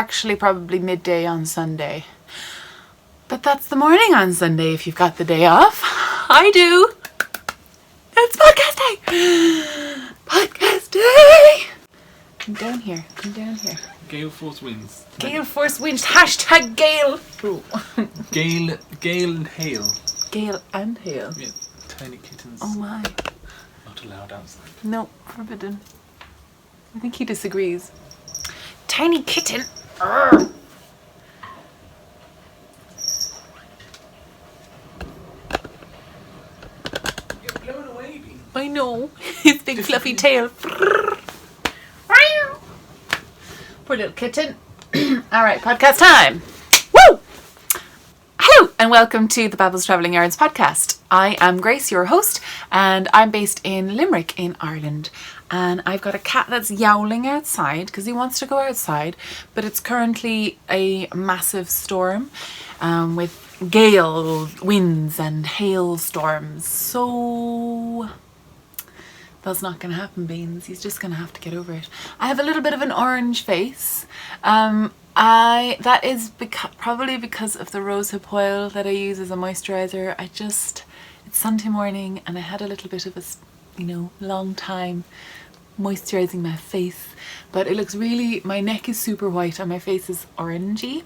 actually probably midday on Sunday. But that's the morning on Sunday if you've got the day off. I do. It's podcast day. Podcast day. Come down here. Come down here. Gale force winds. Gale force winds. Hashtag Gale. Gale and hail. Gale and hail. Yeah. Tiny kittens. Oh my. Not allowed outside. No, forbidden. I think he disagrees. Tiny kitten. Arr. You're blown away, Bean. I know. His big fluffy tail. Poor little kitten. All right, podcast time. Woo! Hello, and welcome to the Babbles Travelling Yarns podcast. I am Grace, your host, and I'm based in Limerick in Ireland. And I've got a cat that's yowling outside because he wants to go outside, but it's currently a massive storm with gale winds and hailstorms. So that's not going to happen, Beans. He's just going to have to get over it. I have a little bit of an orange face. That is probably because of the rosehip oil that I use as a moisturizer. It's Sunday morning and I had a little bit of a, long time moisturizing my face, but it looks my neck is super white and my face is orangey,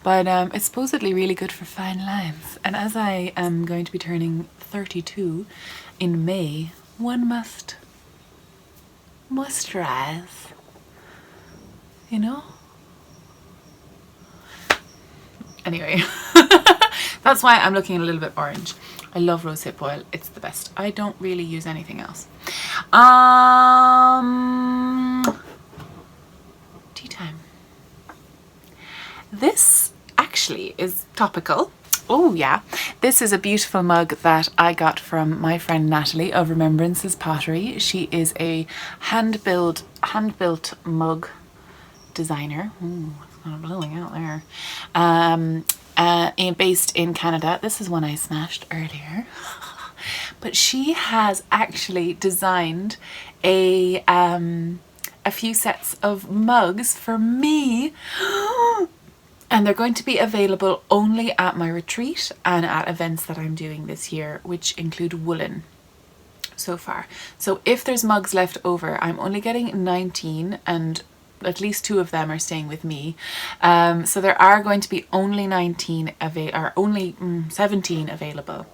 but it's supposedly really good for fine lines. And as I am going to be turning 32 in May, one must moisturize, Anyway, that's why I'm looking a little bit orange. I love rosehip oil. It's the best. I don't really use anything else. Tea time. This actually is topical. Oh yeah. This is a beautiful mug that I got from my friend Natalie of Remembrances Pottery. She is a hand-built mug designer. Ooh, it's kind of blowing out there. Based in Canada. This is one I smashed earlier. But she has actually designed a few sets of mugs for me. And they're going to be available only at my retreat and at events that I'm doing this year, which include woolen so far. So if there's mugs left over, I'm only getting 19 and at least 2 of them are staying with me. So there are going to be only 17 available.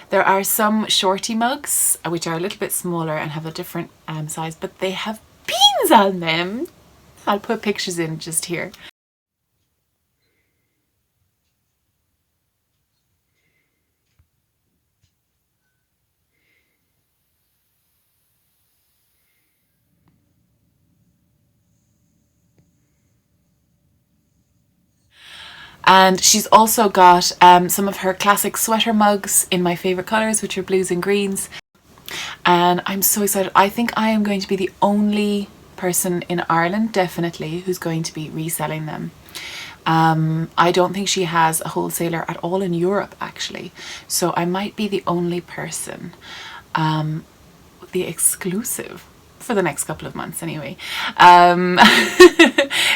There are some shorty mugs, which are a little bit smaller and have a different size, but they have beans on them. I'll put pictures in just here. And she's also got some of her classic sweater mugs in my favourite colours, which are blues and greens. And I'm so excited. I think I am going to be the only person in Ireland, definitely, who's going to be reselling them. I don't think she has a wholesaler at all in Europe, actually. So I might be the only person, the exclusive for the next couple of months anyway.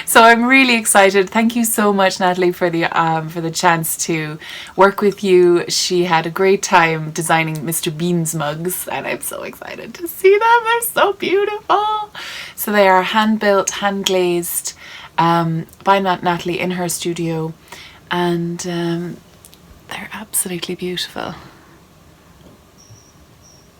So I'm really excited. Thank you so much, Natalie, for the chance to work with you. She had a great time designing Mr. Bean's mugs and I'm so excited to see them. They're so beautiful. So they are hand-built, hand-glazed by Natalie in her studio, and they're absolutely beautiful.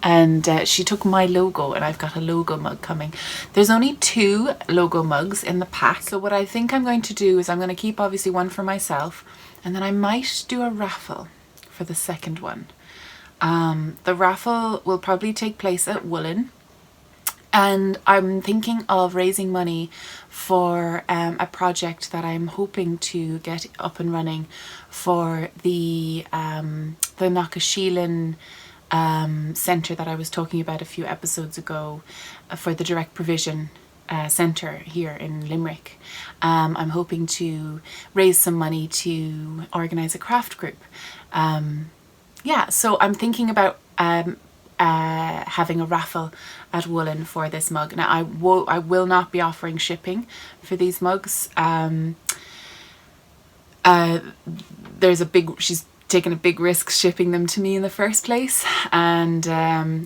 And she took my logo, and I've got a logo mug coming. There's only 2 logo mugs in the pack. So what I think I'm going to do is I'm going to keep obviously one for myself, and then I might do a raffle for the second one. The raffle will probably take place at Woolen. And I'm thinking of raising money for a project that I'm hoping to get up and running for the Knockasheelan centre that I was talking about a few episodes ago, for the direct provision centre here in Limerick. I'm hoping to raise some money to organise a craft group. So I'm thinking about having a raffle at Woolen for this mug. Now I will not be offering shipping for these mugs. She's taken a big risk shipping them to me in the first place, and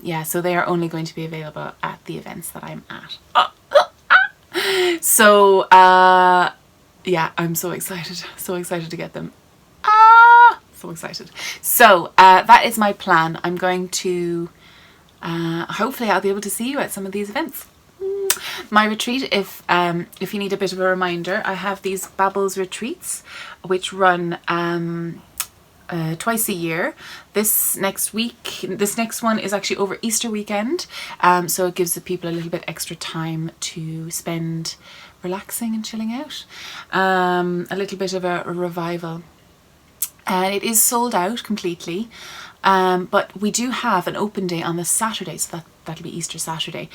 yeah, so they are only going to be available at the events that I'm at. So yeah, I'm so excited to get them. So excited. So that is my plan. I'm going to hopefully I'll be able to see you at some of these events. My retreat, if you need a bit of a reminder, I have these Babbles retreats which run twice a year. This next one is actually over Easter weekend, so it gives the people a little bit extra time to spend relaxing and chilling out, a little bit of a revival. And it is sold out completely, but we do have an open day on the Saturday, so that'll be Easter Saturday,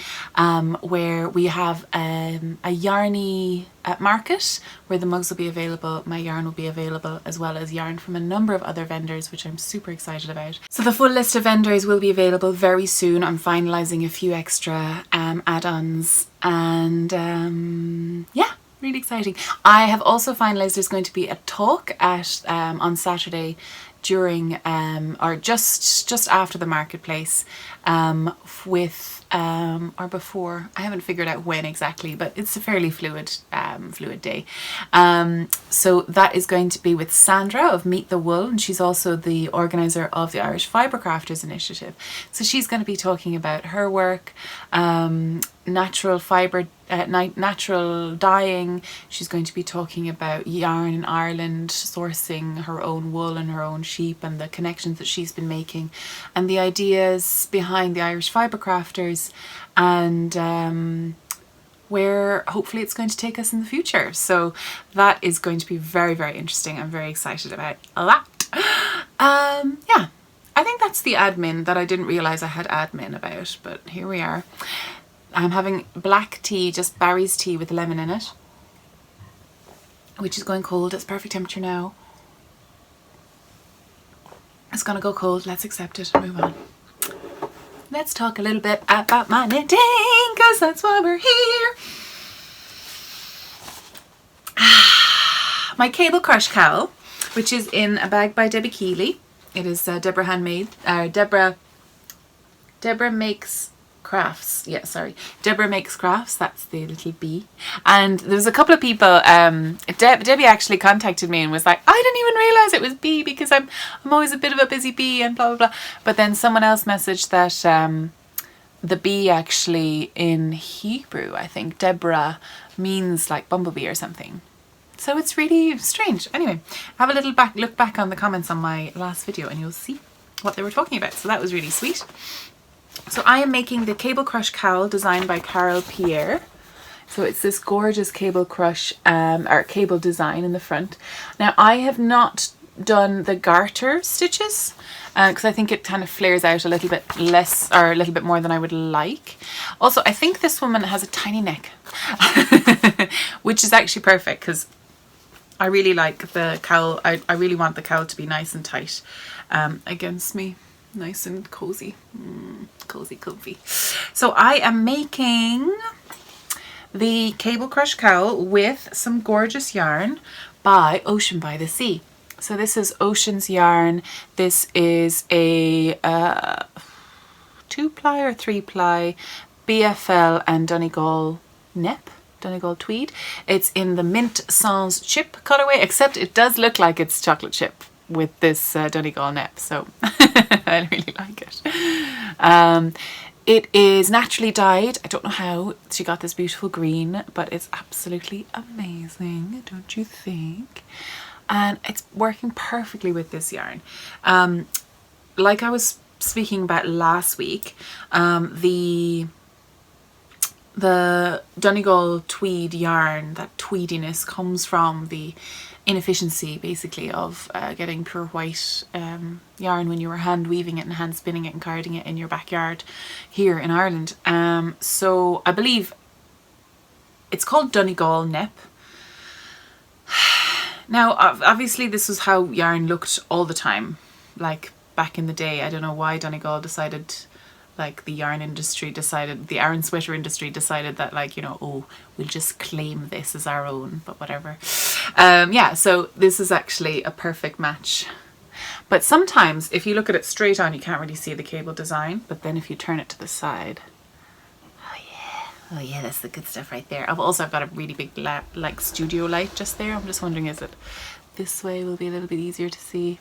where we have a yarny market where the mugs will be available, my yarn will be available, as well as yarn from a number of other vendors, which I'm super excited about. So the full list of vendors will be available very soon. I'm finalising a few extra add-ons, and yeah, really exciting. I have also finalised there's going to be a talk at on Saturday during or just after the marketplace, with or before, I haven't figured out when exactly, but it's a fairly fluid day. So that is going to be with Sandra of Meet the Wool, and she's also the organizer of the Irish Fibre Crafters Initiative. So she's going to be talking about her work, natural fibre, natural dyeing. She's going to be talking about yarn in Ireland, sourcing her own wool and her own sheep, and the connections that she's been making, and the ideas behind the Irish Fibre Crafters, and where hopefully it's going to take us in the future. So that is going to be very, very interesting. I'm very excited about that. Yeah, I think that's the admin that I didn't realise I had admin about, but here we are. I'm having black tea, just Barry's tea with lemon in it, which is going cold. It's perfect temperature now. It's gonna go cold. Let's accept it and move on. Let's talk a little bit about my knitting, because that's why we're here. My cable crush cowl, which is in a bag by Debbie Keeley. It is Deborah handmade. Deborah makes crafts. Yeah, sorry. Deborah makes crafts. That's the little bee. And there was a couple of people. Debbie actually contacted me and was like, I didn't even realize it was bee, because I'm always a bit of a busy bee and blah blah blah. But then someone else messaged that the bee actually in Hebrew, I think Deborah means like bumblebee or something. So it's really strange. Anyway, have a little look back on the comments on my last video and you'll see what they were talking about. So that was really sweet. So I am making the Cable Crush cowl designed by Carol Pierre. So it's this gorgeous cable crush or cable design in the front. Now I have not done the garter stitches because I think it kind of flares out a little bit less, or a little bit more than I would like. Also, I think this woman has a tiny neck, which is actually perfect because I really like the cowl. I really want the cowl to be nice and tight against me. Nice and cozy. Cozy, comfy. So I am making the Cable Crush cowl with some gorgeous yarn by Ocean by the Sea. So this is Ocean's yarn. This is a 2-ply or 3-ply BFL and Donegal nep. Donegal tweed. It's in the Mint Sans chip colorway, except it does look like it's chocolate chip with this Donegal nep, so I really like it. It is naturally dyed. I don't know how she got this beautiful green, but it's absolutely amazing, don't you think? And it's working perfectly with this yarn. Like I was speaking about last week, the Donegal tweed yarn, that tweediness comes from the inefficiency basically of getting pure white yarn when you were hand weaving it and hand spinning it and carding it in your backyard here in Ireland. So I believe it's called Donegal nep. Now obviously this was how yarn looked all the time, like back in the day. I don't know why Donegal decided like the yarn industry decided, the yarn sweater industry decided that, like, you know, oh, we'll just claim this as our own, but whatever. Yeah, so this is actually a perfect match. But sometimes if you look at it straight on, you can't really see the cable design, but then if you turn it to the side, oh yeah, that's the good stuff right there. I've got a really big like studio light just there. I'm just wondering, is it this way will be a little bit easier to see.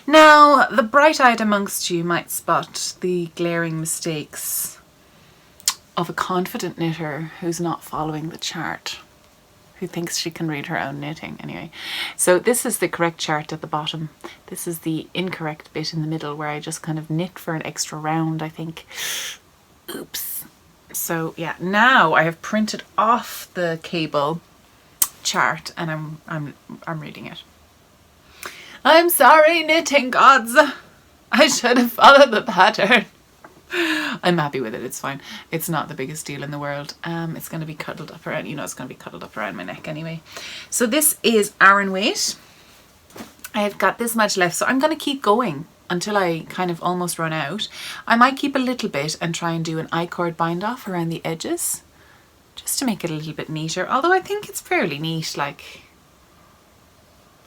Now, the bright-eyed amongst you might spot the glaring mistakes of a confident knitter who's not following the chart, who thinks she can read her own knitting. Anyway, so this is the correct chart at the bottom. This is the incorrect bit in the middle where I just kind of knit for an extra round, I think. Oops. So yeah, now I have printed off the cable chart and I'm reading it. I'm sorry, knitting gods. I should have followed the pattern. I'm happy with it. It's fine. It's not the biggest deal in the world. It's going to be cuddled up around, it's going to be cuddled up around my neck anyway. So this is Aran weight. I've got this much left, so I'm going to keep going until I kind of almost run out. I might keep a little bit and try and do an I-cord bind off around the edges, just to make it a little bit neater. Although I think it's fairly neat, like,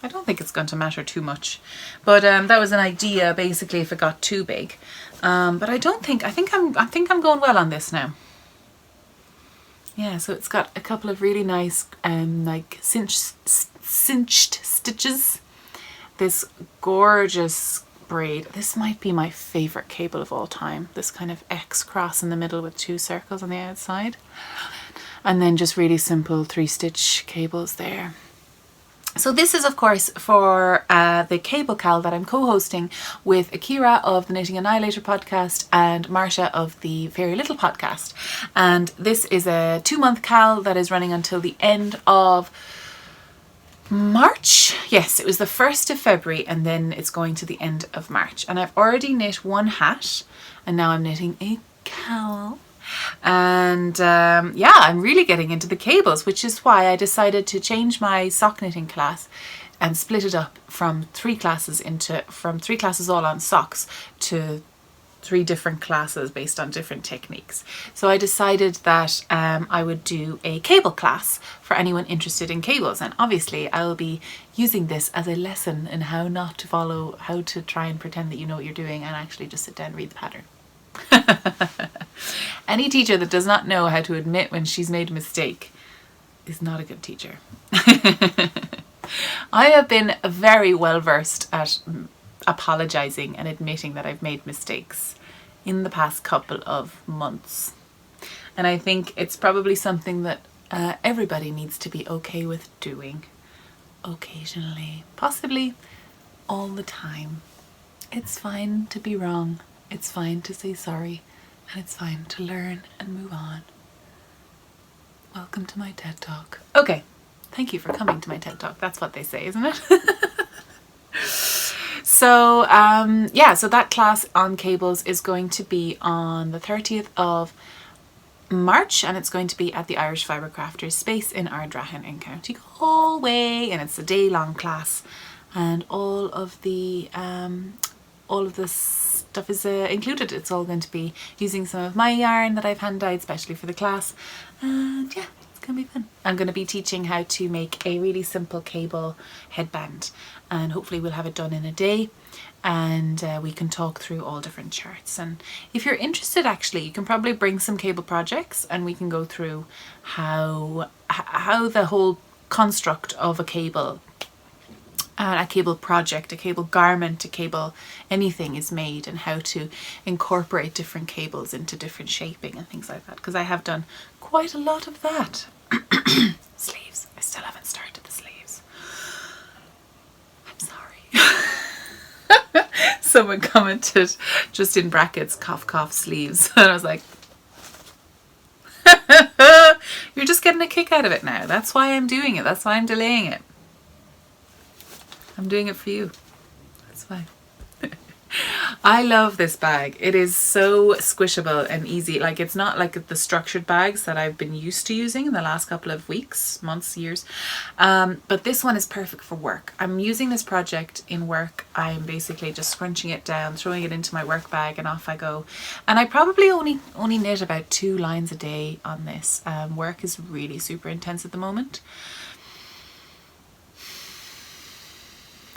I don't think it's going to matter too much. But that was an idea, basically, if it got too big. But I think I'm going well on this now. Yeah, so it's got a couple of really nice like cinched stitches. This gorgeous braid. This might be my favorite cable of all time. This kind of X cross in the middle with 2 circles on the outside. And then just really simple 3-stitch cables there. So this is, of course, for the cable cal that I'm co-hosting with Akira of the Knitting Annihilator podcast and Marsha of the Very Little podcast. And this is a 2-month cal that is running until the end of March. Yes, it was the 1st of February and then it's going to the end of March. And I've already knit 1 hat and now I'm knitting a cowl. And yeah, I'm really getting into the cables, which is why I decided to change my sock knitting class and split it up from 3 classes all on socks to 3 different classes based on different techniques. So I decided that I would do a cable class for anyone interested in cables, and obviously I'll be using this as a lesson in how not to follow, how to try and pretend that you know what you're doing and actually just sit down and read the pattern. Any teacher that does not know how to admit when she's made a mistake is not a good teacher. I have been very well versed at apologizing and admitting that I've made mistakes in the past couple of months. And I think it's probably something that everybody needs to be okay with doing occasionally, possibly all the time. It's fine to be wrong. It's fine to say sorry, and it's fine to learn and move on. Welcome to my TED Talk. Okay, thank you for coming to my TED Talk. That's what they say, isn't it? So, yeah, so that class on cables is going to be on the 30th of March, and it's going to be at the Irish Fibre Crafters space in Ardrahan in County Galway, and it's a day-long class, and all of the stuff is included. It's all going to be using some of my yarn that I've hand dyed specially for the class, and yeah, it's gonna be fun. I'm going to be teaching how to make a really simple cable headband, and hopefully we'll have it done in a day, and we can talk through all different charts. And if you're interested, actually, you can probably bring some cable projects and we can go through how the whole construct of a cable project, a cable garment, a cable anything is made, and how to incorporate different cables into different shaping and things like that, because I have done quite a lot of that. Sleeves. I still haven't started the sleeves. I'm sorry. Someone commented, just in brackets, cough cough sleeves. And I was like, you're just getting a kick out of it now. That's why I'm doing it. That's why I'm delaying it. I'm doing it for you. That's fine. I love this bag. It is so squishable and easy. Like, it's not like the structured bags that I've been used to using in the last couple of weeks, months, years. But this one is perfect for work. I'm using this project in work. I'm basically just scrunching it down, throwing it into my work bag, and off I go. And I probably only knit about 2 lines a day on this. Work is really super intense at the moment.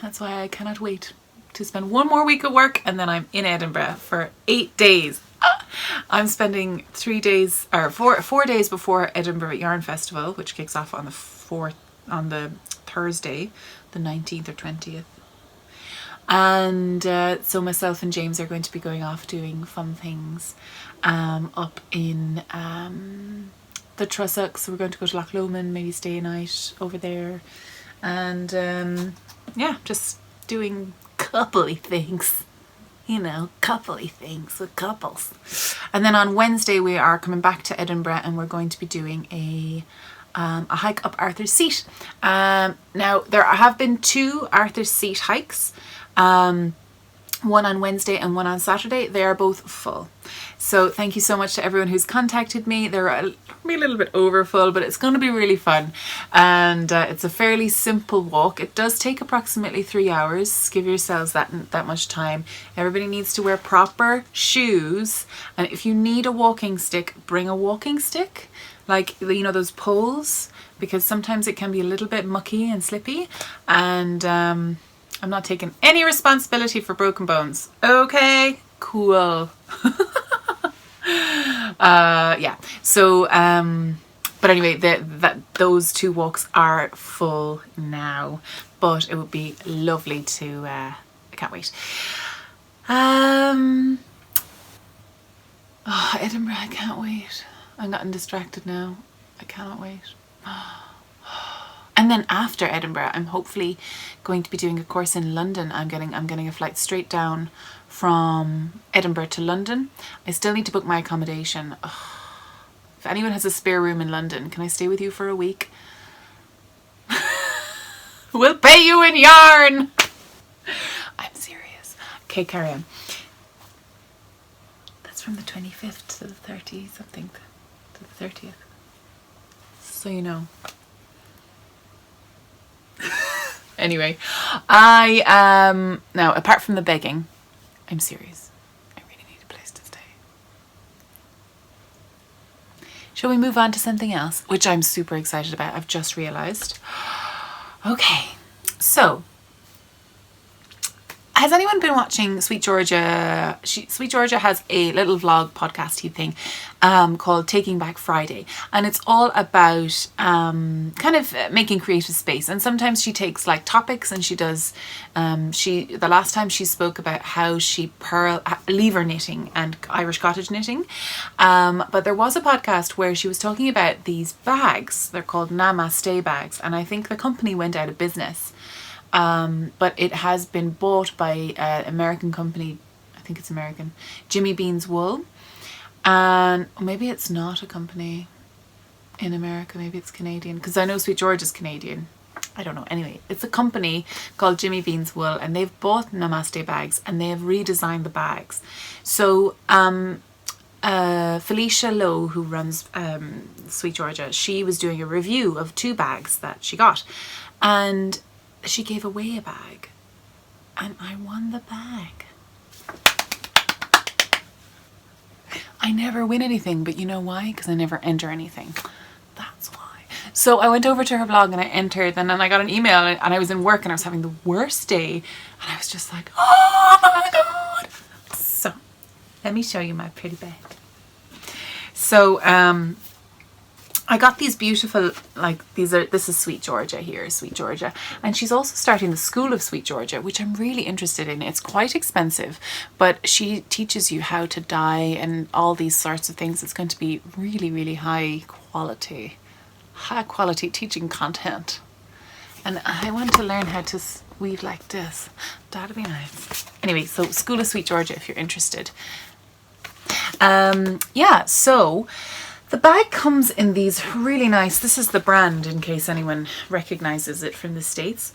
That's why I cannot wait to spend 1 more week at work, and then I'm in Edinburgh for 8 days. I'm spending 3 days or 4 days before Edinburgh Yarn Festival, which kicks off on the Thursday, the 19th or 20th. And so myself and James are going to be going off doing fun things up in the Trussock. So we're going to go to Loch Lomond, maybe stay a night over there, and yeah, just doing coupley things, coupley things with couples. And then on Wednesday we are coming back to Edinburgh, and we're going to be doing a hike up Arthur's Seat. Now there have been 2 Arthur's Seat hikes, one on Wednesday and one on Saturday. They are both full. So thank you so much to everyone who's contacted me. They're a little bit over full, but it's going to be really fun. And it's a fairly simple walk. It does take approximately 3 hours. Give yourselves that much time. Everybody needs to wear proper shoes. And if you need a walking stick, bring a walking stick. Like, those poles, because sometimes it can be a little bit mucky and slippy. And I'm not taking any responsibility for broken bones. Okay, cool. Yeah. So, but anyway, those 2 walks are full now, but it would be lovely to, I can't wait. Oh, Edinburgh, I can't wait. I'm gotten distracted now. I cannot wait. And then after Edinburgh, I'm hopefully going to be doing a course in London. I'm getting a flight straight down from Edinburgh to London. I still need to book my accommodation. Ugh. If anyone has a spare room in London, can I stay with you for a week? We'll pay you in yarn. I'm serious. Okay, carry on. That's from the 25th to the 30th, something, to the 30th. So you know. Anyway, now apart from the begging, I'm serious. I really need a place to stay. Shall we move on to something else, which I'm super excited about? I've just realized. Okay, so has anyone been watching Sweet Georgia? Sweet Georgia has a little vlog podcasty thing called Taking Back Friday, and it's all about kind of making creative space. And sometimes she takes like topics, and she does. The last time she spoke about how she lever knitting and Irish cottage knitting, but there was a podcast where she was talking about these bags. They're called Namaste bags, and I think the company went out of business. But it has been bought by an American company, I think it's American, Jimmy Bean's Wool. And maybe it's not a company in America, maybe it's Canadian, because I know Sweet George is Canadian. I don't know. Anyway, it's a company called Jimmy Bean's Wool, and they've bought Namaste bags, and they have redesigned the bags. So Felicia Lowe, who runs Sweet Georgia, she was doing a review of 2 bags that she got. And she gave away a bag, and I won the bag. I never win anything, but you know why? Because I never enter anything. That's why. So I went over to her blog and I entered, and then I got an email, and I was in work and I was having the worst day, and I was just like, oh my God. So let me show you my pretty bag. So I got these beautiful, this is Sweet Georgia here, Sweet Georgia. And she's also starting the School of Sweet Georgia, which I'm really interested in. It's quite expensive, but she teaches you how to dye and all these sorts of things. It's going to be really, really high quality teaching content. And I want to learn how to weave like this. That'd be nice. Anyway, so School of Sweet Georgia, if you're interested. Yeah, so the bag comes in these really nice, this is the brand in case anyone recognizes it from the States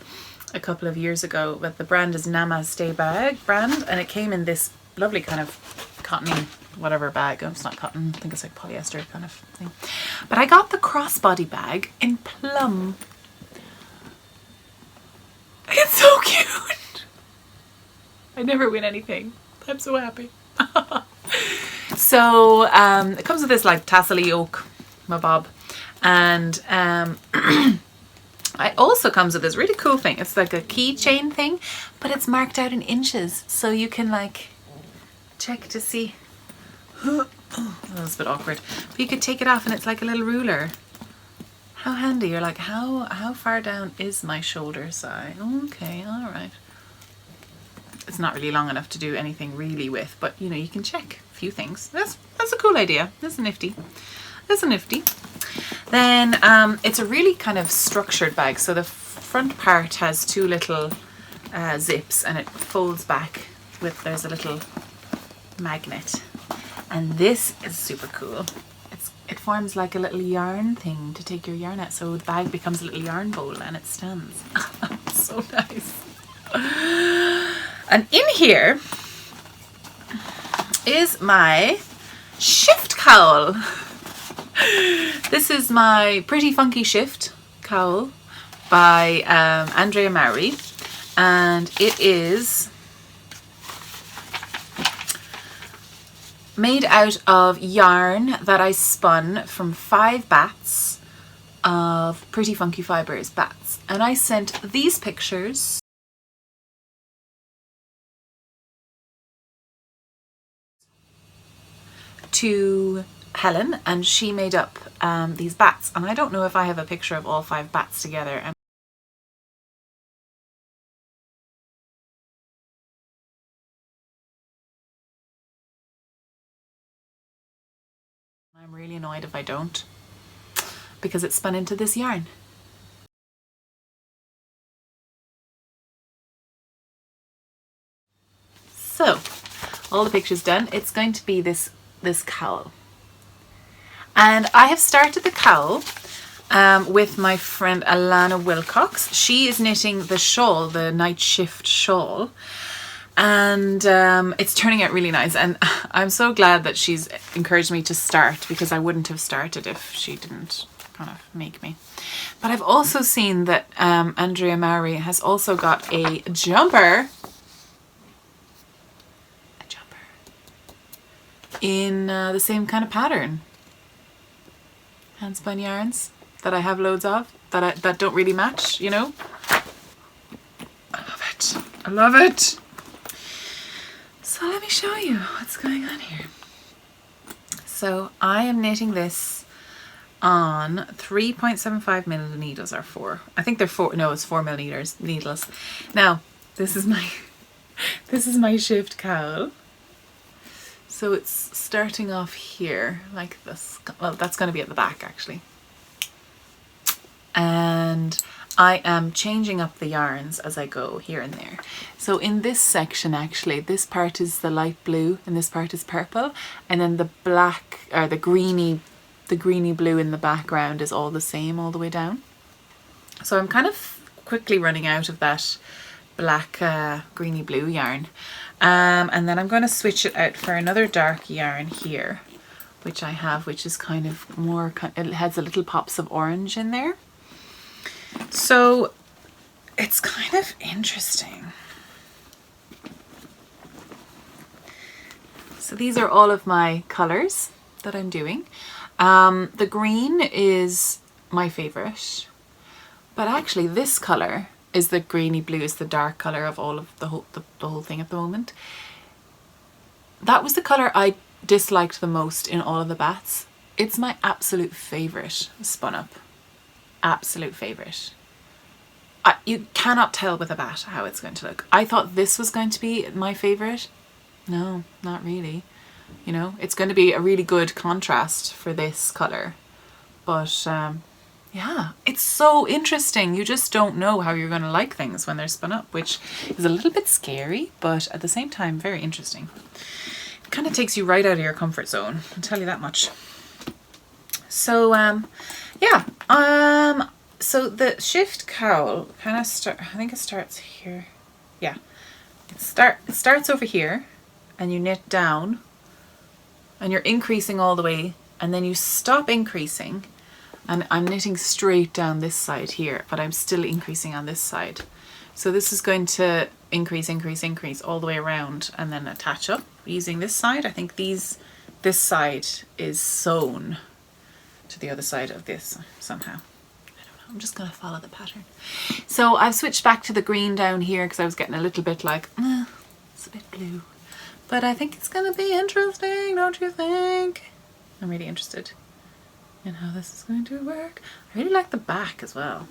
a couple of years ago, but the brand is Namaste bag brand, and it came in this lovely kind of cottony whatever bag. Oh, it's not cotton, I think it's like polyester kind of thing. But I got the crossbody bag in plum. It's so cute. I never win anything. I'm so happy. So it comes with this like tassel-y oak mabob, and it also comes with this really cool thing. It's like a keychain thing, but it's marked out in inches, so you can like check to see. Oh, that was a bit awkward. But you could take it off and it's like a little ruler. How handy. You're like, how far down is my shoulder side? Okay, all right. It's not really long enough to do anything really with, but you know, you can check a few things. That's a cool idea. That's nifty. That's nifty. Then it's a really kind of structured bag. So the front part has two little zips, and it folds back with, there's a little magnet. And this is super cool. It forms like a little yarn thing to take your yarn out. So the bag becomes a little yarn bowl and it stands. So nice. And in here is my shift cowl. This is my Pretty Funky Shift cowl by Andrea Mowry, and it is made out of yarn that I spun from 5 bats of Pretty Funky Fibres bats, and I sent these pictures to Helen, and she made up these bats, and I don't know if I have a picture of all 5 bats together. I'm really annoyed if I don't, because it's spun into this yarn. So all the pictures done, it's going to be this cowl. And I have started the cowl with my friend Alana Wilcox. She is knitting the shawl, the night shift shawl, and it's turning out really nice, and I'm so glad that she's encouraged me to start, because I wouldn't have started if she didn't kind of make me. But I've also seen that Andrea Mowry has also got a jumper in the same kind of pattern. Handspun yarns that I have loads of that don't really match, you know. I love it. I love it. So let me show you what's going on here. So I am knitting this on 3.75 mil needles, or 4. I think they're 4. No, it's 4 mil needles. Now this is my shift cowl. So it's starting off here like this. Well, that's going to be at the back actually. And I am changing up the yarns as I go here and there. So in this section actually, this part is the light blue and this part is purple. And then the black, or the greeny blue in the background is all the same all the way down. So I'm kind of quickly running out of that black greeny blue yarn. And then I'm going to switch it out for another dark yarn here, which I have, which is kind of more, it has a little pops of orange in there. So it's kind of interesting. So these are all of my colors that I'm doing. The green is my favorite, but actually this color is the greeny blue, is the dark color of all of the whole thing at the moment. That was the color I disliked the most in all of the bats. It's my absolute favorite spun up. Absolute favorite. You cannot tell with a bat how it's going to look. I thought this was going to be my favorite. No, not really. You know, it's going to be a really good contrast for this color, but yeah, it's so interesting. You just don't know how you're going to like things when they're spun up, which is a little bit scary, but at the same time, very interesting. It kind of takes you right out of your comfort zone, I'll tell you that much. So, yeah. So the shift cowl kind of I think it starts here. Yeah. It starts over here, and you knit down, and you're increasing all the way, and then you stop increasing, and I'm knitting straight down this side here, but I'm still increasing on this side. So this is going to increase all the way around and then attach up using this side. I think this side is sewn to the other side of this somehow. I don't know, I'm just gonna follow the pattern. So I've switched back to the green down here because I was getting a little bit like, it's a bit blue. But I think it's gonna be interesting, don't you think? I'm really interested in how this is going to work. I really like the back as well.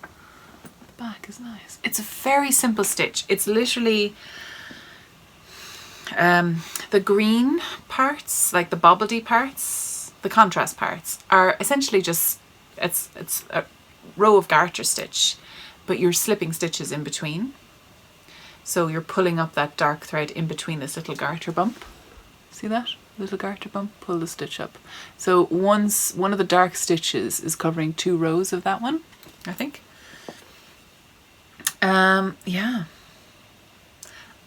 The back is nice. It's a very simple stitch. It's literally the green parts, like the bobbledy parts, the contrast parts, are essentially just, it's a row of garter stitch, but you're slipping stitches in between. So you're pulling up that dark thread in between this little garter bump. See that? Little garter bump, pull the stitch up. So one of the dark stitches is covering 2 rows of that one, I think. Yeah.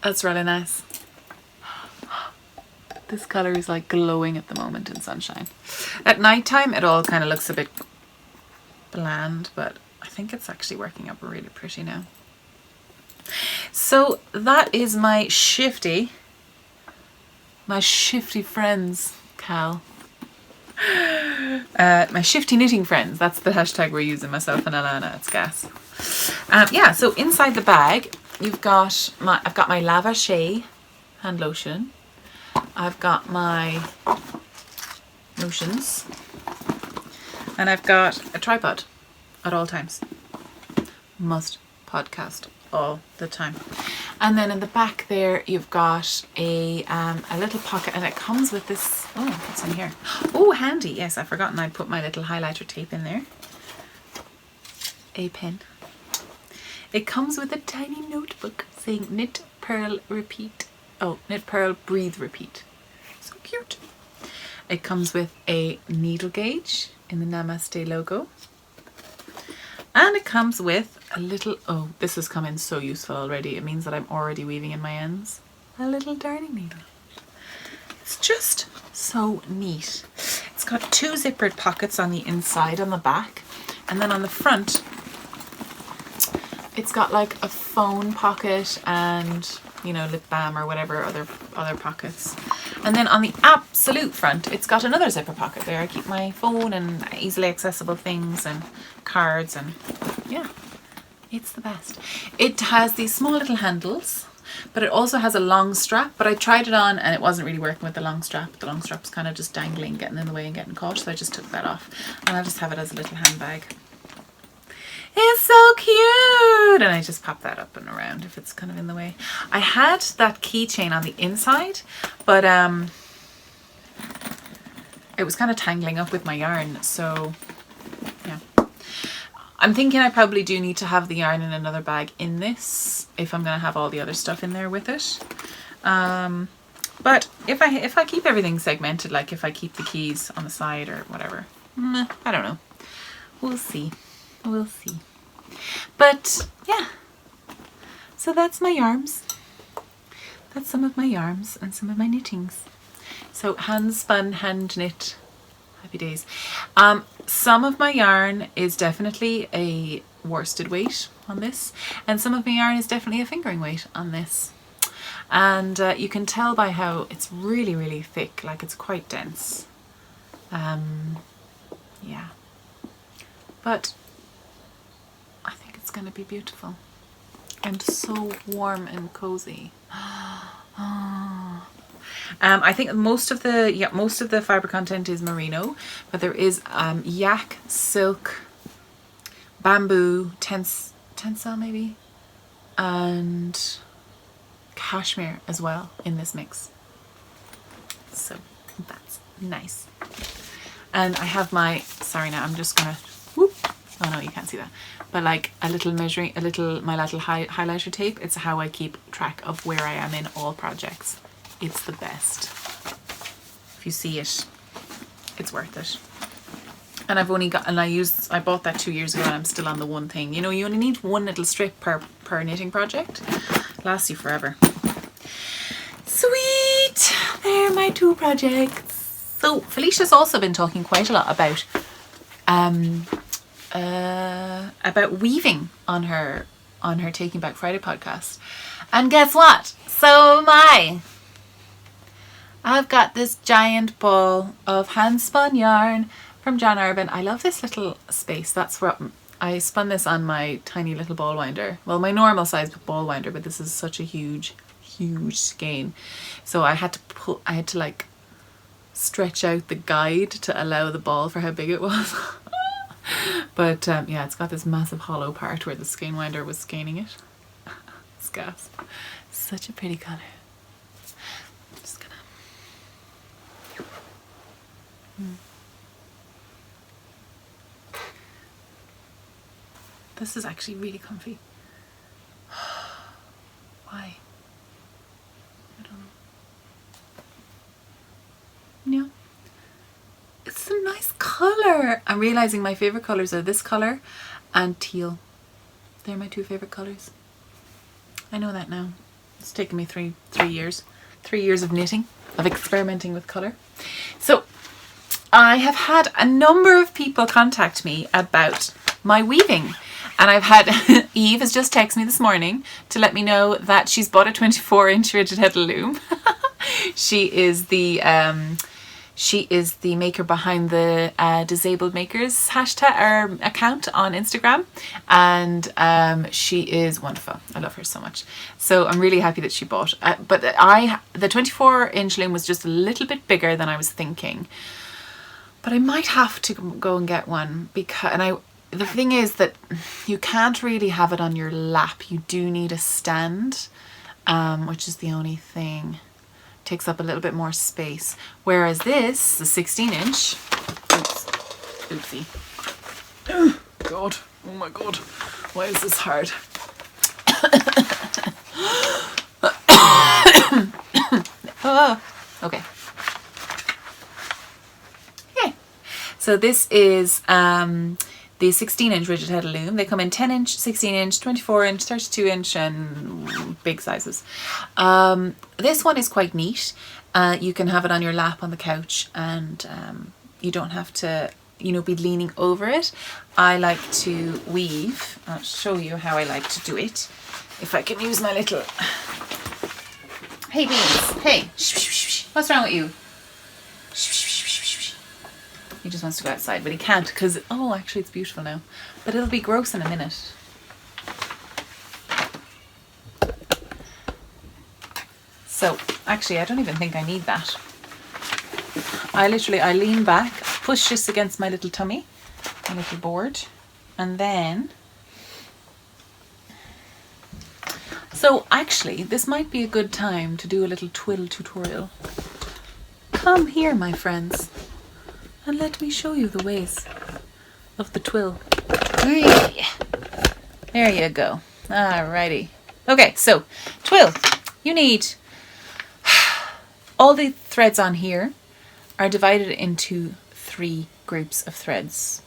That's really nice. This colour is like glowing at the moment in sunshine. At night time it all kind of looks a bit bland, but I think it's actually working up really pretty now. So that is my shifty friends, Cal. My shifty knitting friends, that's the hashtag we're using, myself and Alana, it's gas. Yeah, so inside the bag I've got my Lava Shea hand lotion. I've got my lotions, and I've got a tripod at all times. Must podcast all the time. And then in the back there you've got a little pocket, and it comes with this, oh, what's in here? Oh, handy, yes, I've forgotten I'd put my little highlighter tape in there. A pen. It comes with a tiny notebook saying knit, purl, repeat. Oh, knit, purl, breathe, repeat. So cute. It comes with a needle gauge in the Namaste logo. And it comes with a little, oh, this has come in so useful already. It means that I'm already weaving in my ends. A little darning needle. It's just so neat. It's got 2 zippered pockets on the inside, on the back. And then on the front, it's got like a phone pocket and, you know, lip balm or whatever other pockets. And then on the absolute front, it's got another zipper pocket there. I keep my phone and easily accessible things and cards, and yeah, it's the best. It has these small little handles, but it also has a long strap, but I tried it on and it wasn't really working with the long strap. The long strap's kind of just dangling, getting in the way and getting caught, so I just took that off, and I'll just have it as a little handbag. It's so cute! And I just pop that up and around if it's kind of in the way. I had that keychain on the inside, but it was kind of tangling up with my yarn, so yeah. I'm thinking I probably do need to have the yarn in another bag in this if I'm going to have all the other stuff in there with it. But if I keep everything segmented, like if I keep the keys on the side or whatever, I don't know. We'll see. We'll see. But yeah, so that's my yarns. That's some of my yarns and some of my knittings. So hand spun, hand knit, happy days. Some of my yarn is definitely a worsted weight on this, and some of my yarn is definitely a fingering weight on this. And you can tell by how it's really, really thick, like it's quite dense. Yeah. But I think it's going to be beautiful and so warm and cozy. I think most of the fiber content is merino, but there is yak, silk, bamboo, tencel maybe, and cashmere as well in this mix. So that's nice. And I have my, sorry now, I'm just gonna, whoop. Oh no, you can't see that. But like my little highlighter tape, it's how I keep track of where I am in all projects. It's the best. If you see it, it's worth it. And I've only got, and I bought that 2 years ago, and I'm still on the one thing. You know, you only need one little strip per knitting project. Lasts you forever. Sweet! it. They're my 2 projects. So Felicia's also been talking quite a lot about weaving on her Taking Back Friday podcast. And guess what? So am I. I've got this giant ball of hand spun yarn from John Urban. I love this little space. That's where I spun this on my tiny little ball winder. Well, my normal size ball winder, but this is such a huge skein. So I had to like stretch out the guide to allow the ball for how big it was. But yeah, it's got this massive hollow part where the skein winder was skeining it. It's gas. Such a pretty colour. I'm just gonna... This is actually really comfy. Why? I don't know. Yeah. It's a nice colour. I'm realising my favourite colours are this colour and teal. They're my 2 favourite colours. I know that now. It's taken me 3 years. 3 years of knitting, of experimenting with colour. So I have had a number of people contact me about my weaving. And I've had, Eve has just texted me this morning to let me know that she's bought a 24-inch rigid head loom. She is the maker behind the Disabled Makers hashtag or account on Instagram, and she is wonderful. I love her so much. So I'm really happy that she bought. But the 24-inch loom was just a little bit bigger than I was thinking. But I might have to go and get one because the thing is that you can't really have it on your lap. You do need a stand, which is the only thing. Takes up a little bit more space. Whereas this, the 16-inch, oopsie. Oh God, oh my God, why is this hard? Oh, okay. Okay, so this is the 16-inch rigid head loom. They come in 10-inch, 16-inch, 24-inch, 32-inch and big sizes. This one is quite neat. You can have it on your lap on the couch and you don't have to, be leaning over it. I like to weave. I'll show you how I like to do it. If I can use my little... Hey Beans, hey, what's wrong with you? He just wants to go outside, but he can't because, oh, actually it's beautiful now. But it'll be gross in a minute. So, actually, I don't even think I need that. I lean back, push this against my little tummy, my little board, and then... So, actually, this might be a good time to do a little twill tutorial. Come here, my friends. And let me show you the ways of the twill. There you go. Alrighty. Okay, so twill. You need all the threads on here are divided into 3 groups of threads.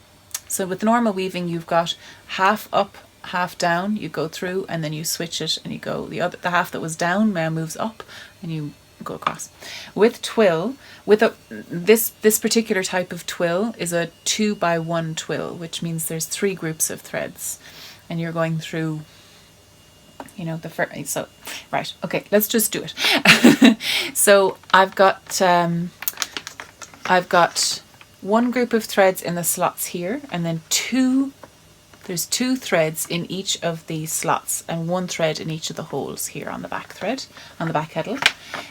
So with normal weaving, you've got half up, half down. You go through and then you switch it, and you go the half that was down now moves up, and you go across. With twill, this particular type of twill is a 2x1 twill, which means there's 3 groups of threads, and you're going through, the first. So right, okay, let's just do it. So I've got 1 group of threads in the slots here, and then there's 2 threads in each of the slots and 1 thread in each of the holes here on the back heddle.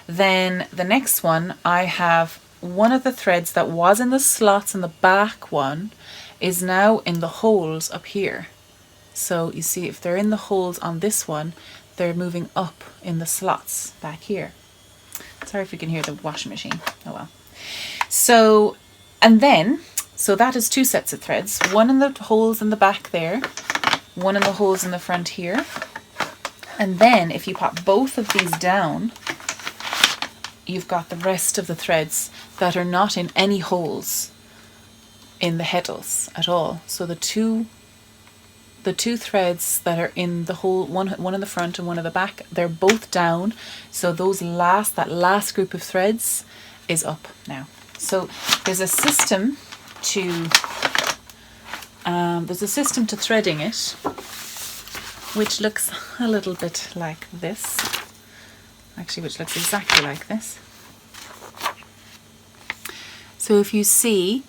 Then the next one, I have one of the threads that was in the slots in the back one is now in the holes up here. So you see, if they're in the holes on this one, they're moving up in the slots back here. Sorry if you can hear the washing machine. Oh well. So that is 2 sets of threads. 1 in the holes in the back there, 1 in the holes in the front here. And then if you pop both of these down, you've got the rest of the threads that are not in any holes in the heddles at all. So the 2 the two threads that are in the hole, one in the front and one in the back, they're both down. So that last group of threads is up now. So there's a system to threading it, which looks a little bit like this. Actually, which looks exactly like this. So if you see,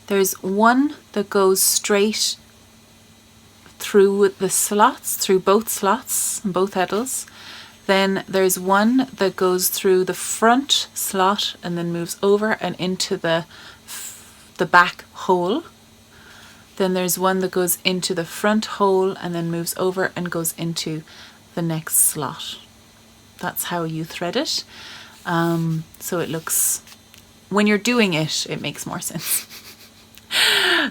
there's one that goes straight through the slots, through both slots and both heddles. Then there's one that goes through the front slot and then moves over and into the back hole. Then there's one that goes into the front hole and then moves over and goes into the next slot. That's how you thread it. So it looks, when you're doing it, it makes more sense.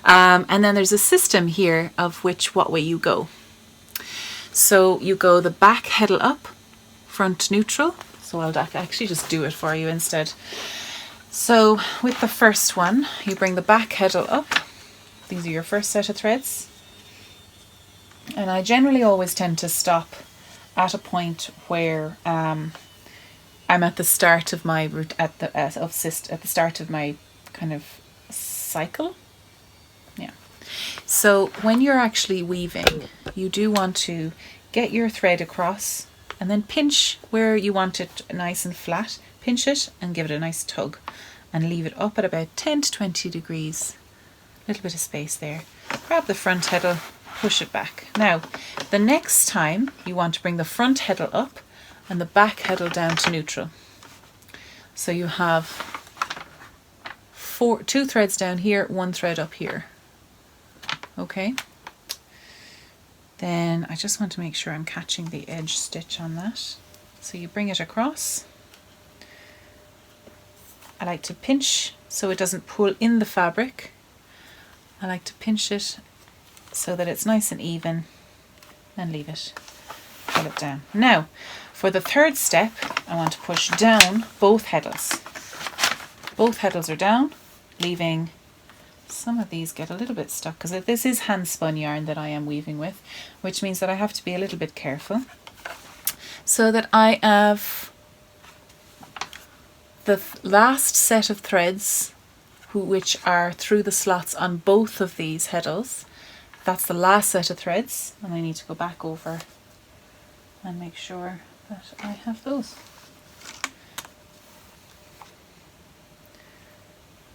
And then there's a system here of what way you go. So you go the back heddle up, front neutral. So I'll actually just do it for you instead. So with the first one, you bring the back heddle up. These are your first set of threads. And I generally always tend to stop at a point where I'm at the start of my at the start of my kind of cycle. Yeah. So when you're actually weaving, you do want to get your thread across and then pinch where you want it nice and flat. Pinch it and give it a nice tug and leave it up at about 10 to 20 degrees. A little bit of space there. Grab the front heddle, push it back. Now, the next time you want to bring the front heddle up and the back heddle down to neutral. So you have two threads down here, one thread up here. Okay. Then I just want to make sure I'm catching the edge stitch on that. So you bring it across. I like to pinch so it doesn't pull in the fabric. I like to pinch it so that it's nice and even and leave it. Pull it down. Now, for the third step, I want to push down both heddles. Both heddles are down, leaving some of these get a little bit stuck because this is hand spun yarn that I am weaving with, which means that I have to be a little bit careful so that I have the last set of threads which are through the slots on both of these heddles. That's the last set of threads, and I need to go back over and make sure that I have those.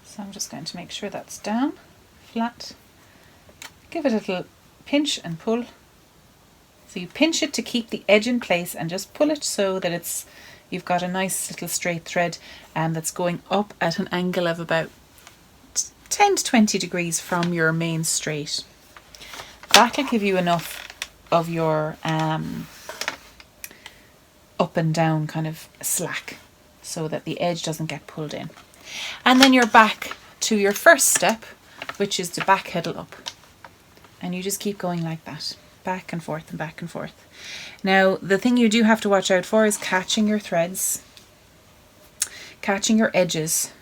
So I'm just going to make sure that's down, flat. Give it a little pinch and pull. So you pinch it to keep the edge in place and just pull it so that you've got a nice little straight thread that's going up at an angle of about 10 to 20 degrees from your main straight. That'll give you enough of your up and down kind of slack so that the edge doesn't get pulled in. And then you're back to your first step, which is the back heddle up. And you just keep going like that, back and forth and back and forth. Now, the thing you do have to watch out for is catching your threads, catching your edges,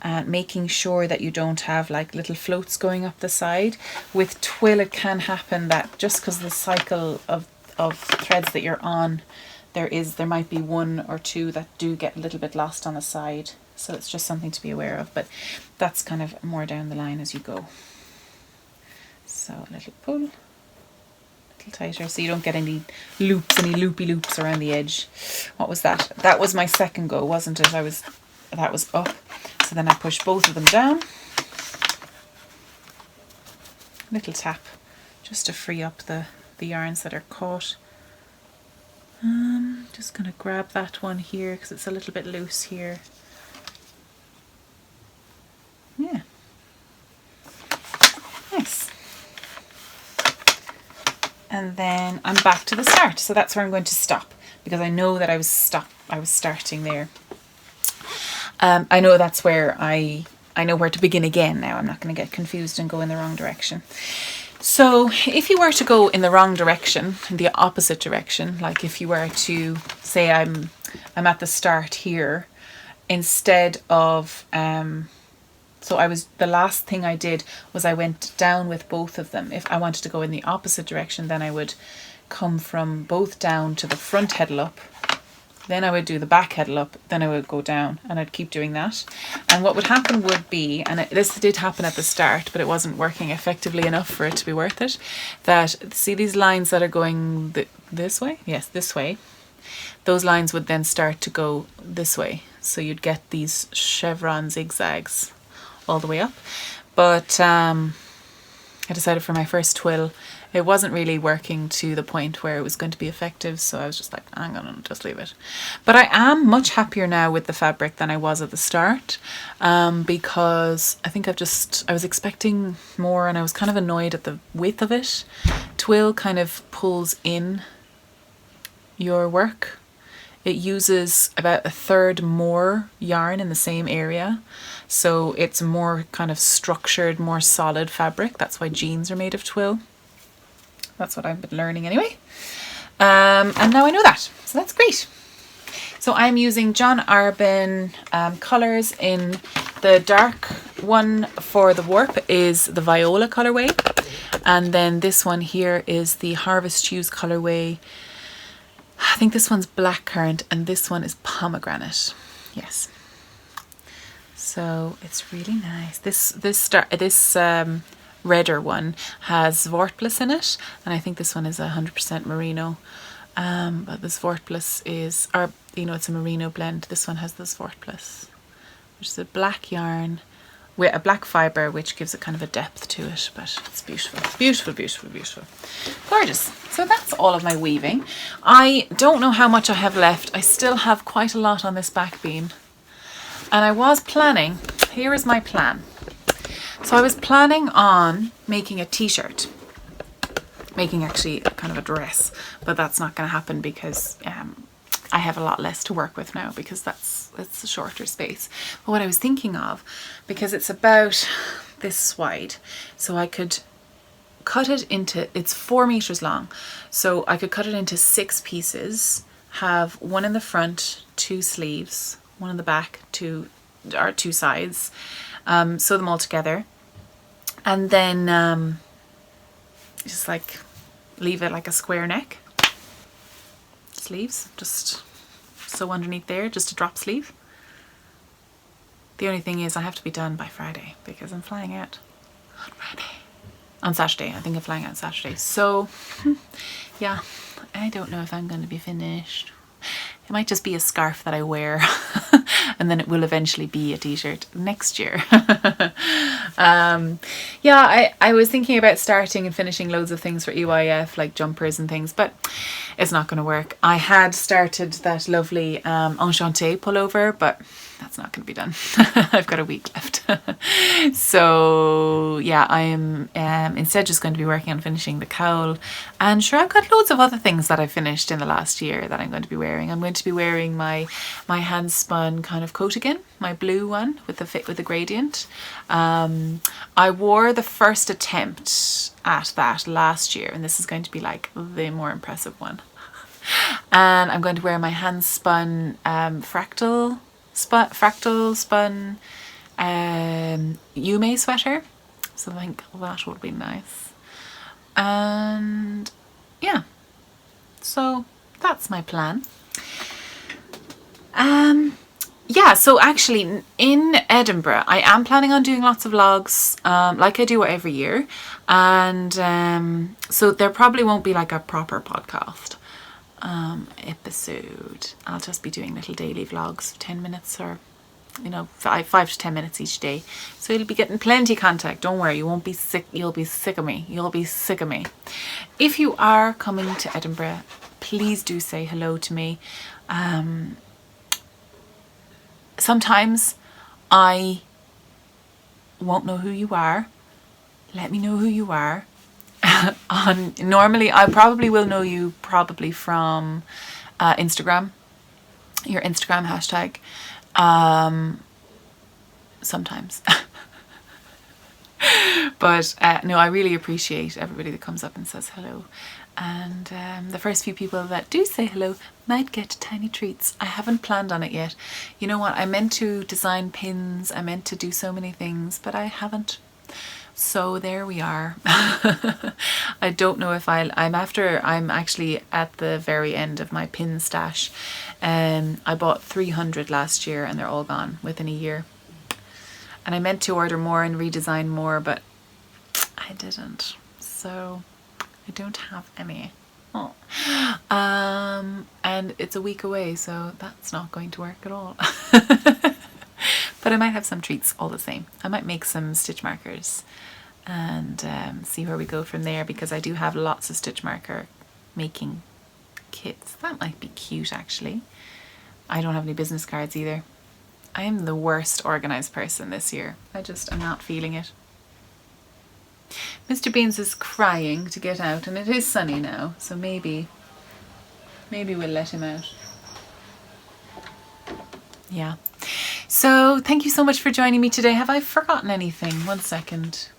and making sure that you don't have like little floats going up the side. With twill, it can happen that just because the cycle of threads that you're on, there might be one or two that do get a little bit lost on the side. So it's just something to be aware of, but that's kind of more down the line as you go. So a little pull, a little tighter, so you don't get any loopy loops around the edge. What was that? That was my second go, wasn't it? That was up. So then I push both of them down. Little tap, just to free up the yarns that are caught. Just going to grab that one here because it's a little bit loose here. Yeah. Nice. And then I'm back to the start. So that's where I'm going to stop because I know that I was starting there. I know that's where I know where to begin again now. I'm not going to get confused and go in the wrong direction. So if you were to go in the wrong direction, in the opposite direction, like if you were to say I'm at the start here, instead of So the last thing I did was I went down with both of them. If I wanted to go in the opposite direction, then I would come from both down to the front heddle up. Then I would do the back heddle up, then I would go down, and I'd keep doing that. And what would happen would be, and this did happen at the start, but it wasn't working effectively enough for it to be worth it, that see these lines that are going this way? Yes, this way. Those lines would then start to go this way. So you'd get these chevron zigzags all the way up. But I decided for my first twill, it wasn't really working to the point where it was going to be effective. So I was just like, I'm going to just leave it. But I am much happier now with the fabric than I was at the start, because I think I was expecting more, and I was kind of annoyed at the width of it. Twill kind of pulls in your work. It uses about 1/3 more yarn in the same area. So it's more kind of structured, more solid fabric. That's why jeans are made of twill. That's what I've been learning anyway. And now I know that. So that's great. So I'm using John Arbin colours. In the dark one for the warp is the Viola colorway. And then this one here is the Harvest Hues colorway. I think this one's blackcurrant and this one is pomegranate. Yes. So it's really nice. This redder one has Vortplus in it, and I think this one is 100% merino. But this Vortplus is, it's a merino blend. This one has this Vortplus, which is a black yarn with a black fibre, which gives it kind of a depth to it, but it's beautiful. Beautiful, beautiful, beautiful. Gorgeous. So that's all of my weaving. I don't know how much I have left. I still have quite a lot on this back beam. And I was planning, here is my plan. So I was planning on making a t-shirt. Making actually kind of a dress, but that's not going to happen because I have a lot less to work with now, because it's a shorter space. But what I was thinking of, because it's about this wide, so I could cut it into, it's 4 meters long, so I could cut it into 6 pieces, have one in the front, 2 sleeves, one in the back, 2 sides, sew them all together, and then just like leave it like a square neck. Sleeves, just sew underneath there, just a drop sleeve. The only thing is I have to be done by Friday because I'm flying out on Saturday. I think I'm flying out on Saturday. So yeah, I don't know if I'm going to be finished. It might just be a scarf that I wear and then it will eventually be a t-shirt next year. Yeah, I was thinking about starting and finishing loads of things for EYF, like jumpers and things, but it's not going to work. I had started that lovely Enchanté pullover, but that's not going to be done. I've got a week left. So yeah, I am instead just going to be working on finishing the cowl. And sure, I've got loads of other things that I finished in the last year that I'm going to be wearing. I'm going to be wearing my hand spun kind of coat again, my blue one with the gradient. I wore the first attempt at that last year, and this is going to be like the more impressive one. And I'm going to wear my hand spun fractal spun Yume sweater, so I think that would be nice. And yeah, so that's my plan. Yeah, so actually in Edinburgh I am planning on doing lots of vlogs, like I do every year, and so there probably won't be like a proper podcast episode. I'll just be doing little daily vlogs, 10 minutes or 5 to 10 minutes each day, so you'll be getting plenty of contact. Don't worry, you won't be sick. You'll be sick of me. If you are coming to Edinburgh, please do say hello to me. Sometimes I won't know who you are. Let me know who you are. Normally I probably will know you probably from Instagram, your Instagram hashtag. Sometimes. But no, I really appreciate everybody that comes up and says hello. And the first few people that do say hello might get tiny treats. I haven't planned on it yet. You know what? I meant to design pins. I meant to do so many things, but I haven't. So there we are. I don't know if I'm actually at the very end of my pin stash. I bought 300 last year and they're all gone within a year. And I meant to order more and redesign more, but I didn't. So I don't have any. Oh. And it's a week away, so that's not going to work at all. But I might have some treats all the same. I might make some stitch markers and see where we go from there, because I do have lots of stitch marker making kits. That might be cute, actually. I don't have any business cards either. I am the worst organized person this year. I'm not feeling it. Mr. Beans is crying to get out, and it is sunny now, so maybe we'll let him out. Yeah. So thank you so much for joining me today. Have I forgotten anything? 1 second.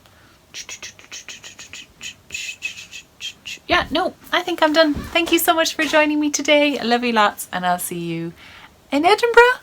Yeah, no, I think I'm done. Thank you so much for joining me today. I love you lots, and I'll see you in Edinburgh.